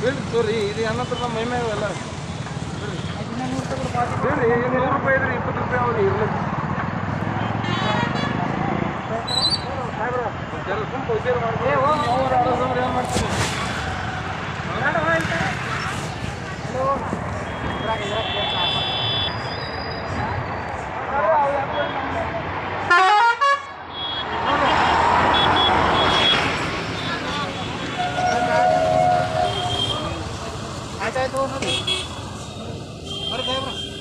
ಹೇಳ್ರಿ ತೋರಿ ಇದು ಅನ್ನತ್ರ ನಮ್ಮ ಮೈ ಮ್ಯಾಗ ಎಲ್ಲ ಹೇಳ್ರಿ 100 ರೂಪಾಯಿ ಇದ್ರಿ 20 ರೂಪಾಯಿ ಅವ್ರಿ ಇರ್ಲಿ ಏನು ಮಾಡ್ತೀನಿ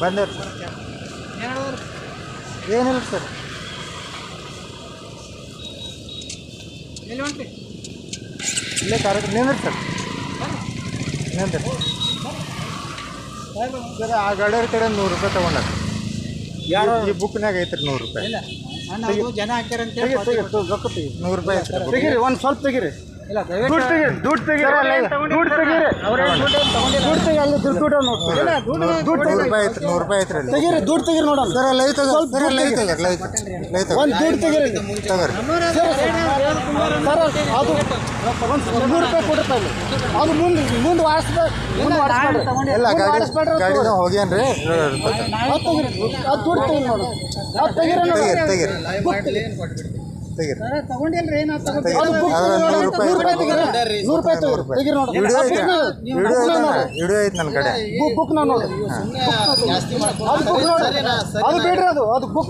ಬಂದೇವ್ರಿ ಸರ್ ಏನಿಲ್ಲ ಸರ್ ಇಲ್ಲೇ ಕಾರ್ಯಕ್ರಮ ನಿಂದ್ರಿ ಸರ್ ನಿಂದ್ರಿ ಸರ್ ಆ ಗಾಡಿಯವ್ರ ಕಡೆ 100 ರೂಪಾಯಿ ತೊಗೊಂಡಾರ ಯಾರು ಈ ಬುಕ್ನಾಗ ಐತ್ರಿ 100 ರೂಪಾಯಿ ಜನ ಹಾಕ್ಯಾರಂತ ರೊಕ್ಕ ತೆಗಿ 100 ರೂಪಾಯಿ ಐತ್ರಿ ತೆಗೀರಿ ಒಂದು ಸ್ವಲ್ಪ ತೆಗೀರಿ ದುಡ್ಡು ತೆಗೀರಿ ಅಲ್ಲಿ ದುಡ್ಡು ರೂಪಾಯಿ ಐತ್ರಿ 100 ರೂಪಾಯಿ ಐತ್ರಿ ಅಲ್ಲಿ ತೆಗೀರಿ ದುಡ್ಡು ತೆಗೀರಿ ನೋಡೋಣ ಸರ್ ಲೈವ್ ತಗೋರಿ ಲೈವ್ ತಗೋರಿ ಒಂದು ದುಡ್ಡು ತೆಗೀರಿ ತಗೋರಿ ಸರ್ ಅದು ಒಂದು 100 ರೂಪಾಯಿ ಕೊಡ್ತಾ ಇಲ್ಲ ಅದು ಮುಂದೆ ಎಲ್ಲ ಗಾಡಿನ ಹೋಗ್ಯಾನ್ರಿ ಅದು ದುಡ್ಡು ತೆಗೀರಿ ನೋಡು ಅದು ತೆಗೀರಿ ತೆಗೀರಿ ತೆಗೀರಿ ತಗೊಂಡಿಲ್ರಿ ಏನು $100 ರೂಪಾಯಿ ತೆಗೀರಿ ನೋಡು ವಿಡಿಯೋ ಐತೆ ನನ್ನ ಕಡೆ ಬುಕ್ ನಾನು ನೋಡಿ ಅದು ಬೇಡ್ರಿ ಅದು ಬುಕ್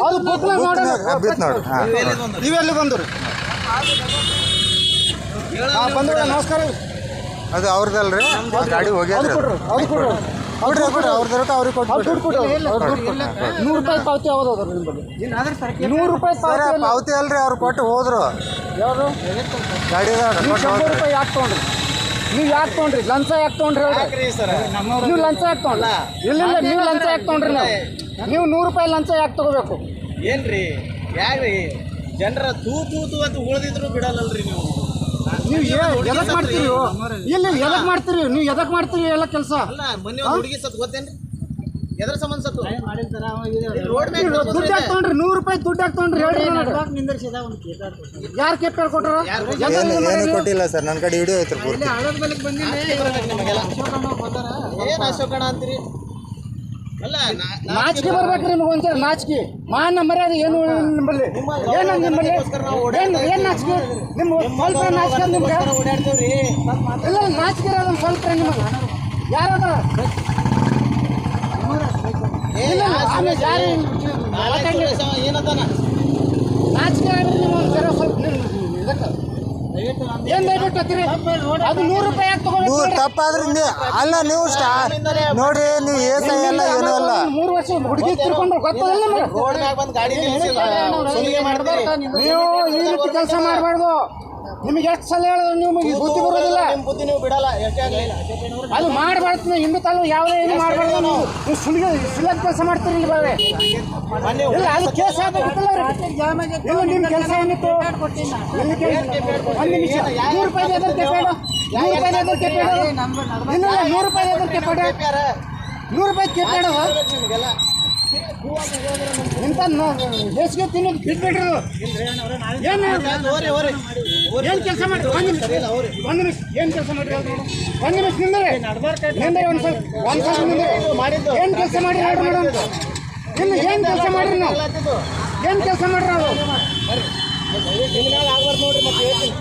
ಅದು ಬುಕ್ ಬಿತ್ತು ನೋಡಿ ನೀವೆಲ್ಲಿ ಬಂದ್ರಿ ಬಂದ್ರ ನಮಸ್ಕಾರ ಅದು ಅವ್ರದಲ್ರಿ ಗಾಡಿ ಹೋಗ್ಯಾರ ಅದು ಕೊಡ್ರಿ ಕೊಡ್ರಿ ಅವ್ರದ್ದು ರೊಕ್ಕ ಅವ್ರಿಗೆ ಕೊಟ್ಟು ದುಡ್ಡು ಕೊಡ್ರಿ 100 ರೂಪಾಯಿ ಪಾವತಿ ಯಾವ್ದು ಅದ ನಿಮ್ಮಲ್ಲಿ 100 ರೂಪಾಯಿ ಪಾವತಿ ಅಲ್ರಿ ಅವ್ರು ಕೊಟ್ಟು ಹೋದ್ರು ಯಾವುದು ಗಾಡಿ ನೀವು 100 ರೂಪಾಯಿ ಯಾಕೆ ತೊಗೊಂಡ್ರಿ ನೀವು ಯಾಕೆ ತೊಗೊಂಡ್ರಿ ಲಂಚ ಯಾಕೆ ತೊಗೊಂಡ್ರಿ ನೀವು ಲಂಚ ಯಾಕೆ ತೊಗೊಂಡ್ರಿ ಇಲ್ಲ ನೀವು ಲಂಚ ಯಾಕೆ ತೊಗೊಂಡ್ರಿ ನೀವು 100 ರೂಪಾಯಿ ಲಂಚ ಯಾಕೆ ತಗೋಬೇಕು ಏನ್ರಿ ಯಾಕ್ರಿ ಜನರ ತೂ ಅಂತ ಉಳಿದಿದ್ರು ಬಿಡಲ್ಲಲ್ರಿ ನೀವು ಎದಕ್ ಮಾಡ್ತೀರಿ ಇಲ್ಲ ಎದಕ್ ಮಾಡ್ತೀರಿ ನೀವು ಎದಕ್ ಮಾಡ್ತೀರಿ ಎಲ್ಲ ಕೆಲಸ ಅಲ್ಲ ಮೊನ್ನೆ ಹುಡುಗಿ ಸತ್ ಗೊತ್ತೇನ್ರಿ ಎದ್ರ ಸಂಬಂಧ ಸತ್ತು ರೋಡ್ ದುಡ್ಡು ಯಾಕೆ ತೊಗೊಂಡ್ರಿ 100 ರೂಪಾಯಿ ದುಡ್ಡು ಯಾಕೆ ತೊಗೊಂಡ್ರಿ ಹೇಳ್ರಿ ಯಾರು ಕೆಪ್ಪಾರ್ ಕೊಟ್ಟಾರ ಏನು ಕೊಟ್ಟಿಲ್ಲ ಸರ್ ನನ್ನ ಕಡೆ ವಿಡಿಯೋ ಐತ್ರಿ ಪೂರ್ತಿ ಏನ್ ಅಶೋಕಣ ಅಂತೀರಿ ಅಲ್ಲ ನಾಚಿಕೆ ಬರ್ಬೇಕ್ರಿ ನಿಮ್ಗೆ ಒಂದ್ಸಲ ನಾಚಿಕೆ ಮಾನ ಮರ್ಯಾದೆ ಏನು ನಿಮ್ಮಲ್ಲಿ ಏನು ನಿಮ್ಮಲ್ಲಿ ಏನು ನಾಚಿಕೆ ನಿಮ್ಮ ಸ್ವಲ್ಪ ನಾಚಿಕೆ ನಿಮ್ಗೆ ಓಡಾಡ್ತೇವ್ರಿ ಇಲ್ಲ ನಾಚಿಕೆ ಇರೋದು ಸ್ವಲ್ಪ ನಿಮಗೆ ಯಾರದ ಇಲ್ಲ ಆಮೇಲೆ ಯಾರು ಏನಂತಾನ ನಾಚಿಕೆ ಆಗ್ರಿ ನೀವು ಒಂದ್ಸಲ ಸ್ವಲ್ಪ ಇದಕ್ಕೆ ಏನ್ ದಯವಿಟ್ಟು ಹತ್ತಿರಿ ಅದು 100 ರೂಪಾಯಿ ಯಾಕೆ ತಗೋಬೇಕು ತಪ್ಪಾದ್ರೆ ಅಲ್ಲ ನೀವು ನೋಡ್ರಿ ನೀವು ಏಸ ಎಲ್ಲ ಏನೂ ಅಲ್ಲ 3 ವರ್ಷ ಹುಡುಗಿ ತಿರ್ಕೊಂಡು ಗೊತ್ತಲ್ಲ ನಿಮ್ಗೆ ರೋಡ್ ಮ್ಯಾಗ ಬಂದು ಗಾಡಿ ನೀವು ಈ ರೀತಿ ಕೆಲಸ ಮಾಡಬಾರ್ದು ನಿಮಗೆ ಎಷ್ಟು ಸಲ ಹೇಳಿದ್ರು ನಿಮಗೆ ಬುದ್ಧಿ ಬರೋದಿಲ್ಲ ಬುದ್ಧಿ ನೀವು ಬಿಡಲ್ಲ ಅದು ಮಾಡಬಾರ್ದು ಹಿಂದೆ ತಾನು ಯಾವುದೇ ಏನು ಮಾಡಬಾರ್ದು ನೀವು ಸುಲಭ ಕೆಲಸ ಮಾಡ್ತೀರಿ ಇಲ್ಲಿ ಬಾವೆ ಇಲ್ಲ ಅದು ಕೇಸ್ ಆಗಬೇಕಲ್ಲ ಇಲ್ಲ ನಿಮ್ಮ ಕೆಲಸ ಏನಿತ್ತು 1 ನಿಮಿಷ 100 ರೂಪಾಯಿ ಅದಕ್ಕೆ ಬೇಡ 100 ರೂಪಾಯಿ ಅದಕ್ಕೆ ಬೇಡ ಇಲ್ಲ 100 ರೂಪಾಯಿ ಅದಕ್ಕೆ ಬೇಡ 100 ರೂಪಾಯಿ ಕೇಳ ಇಂಥ ಬೇಸಿಗೆ ತಿನ್ನೋದು ಬಿಟ್ಬಿಡ್ರಿ ಏನು ಕೆಲಸ ಮಾಡಿ ಒಂದು ನಿಮಿಷ ಏನು ಕೆಲಸ ಮಾಡಿರಿ ಒಂದು ನಿಮಿಷ ನಿಂದರೆ ಒಂದು ಸ್ವಲ್ಪ ನಿಂದರೆ ಏನು ಕೆಲಸ ಮಾಡಿ ಹೇಳ್ರಿ ಮೇಡಮ್ ಇನ್ನು ಏನು ಕೆಲಸ ಮಾಡಿರಿ ನಾವು ಏನು ಕೆಲಸ ಮಾಡ್ರಿ ನಾವು ನೋಡ್ರಿ ಮತ್ತೆ ಹೇಳ್ತೀನಿ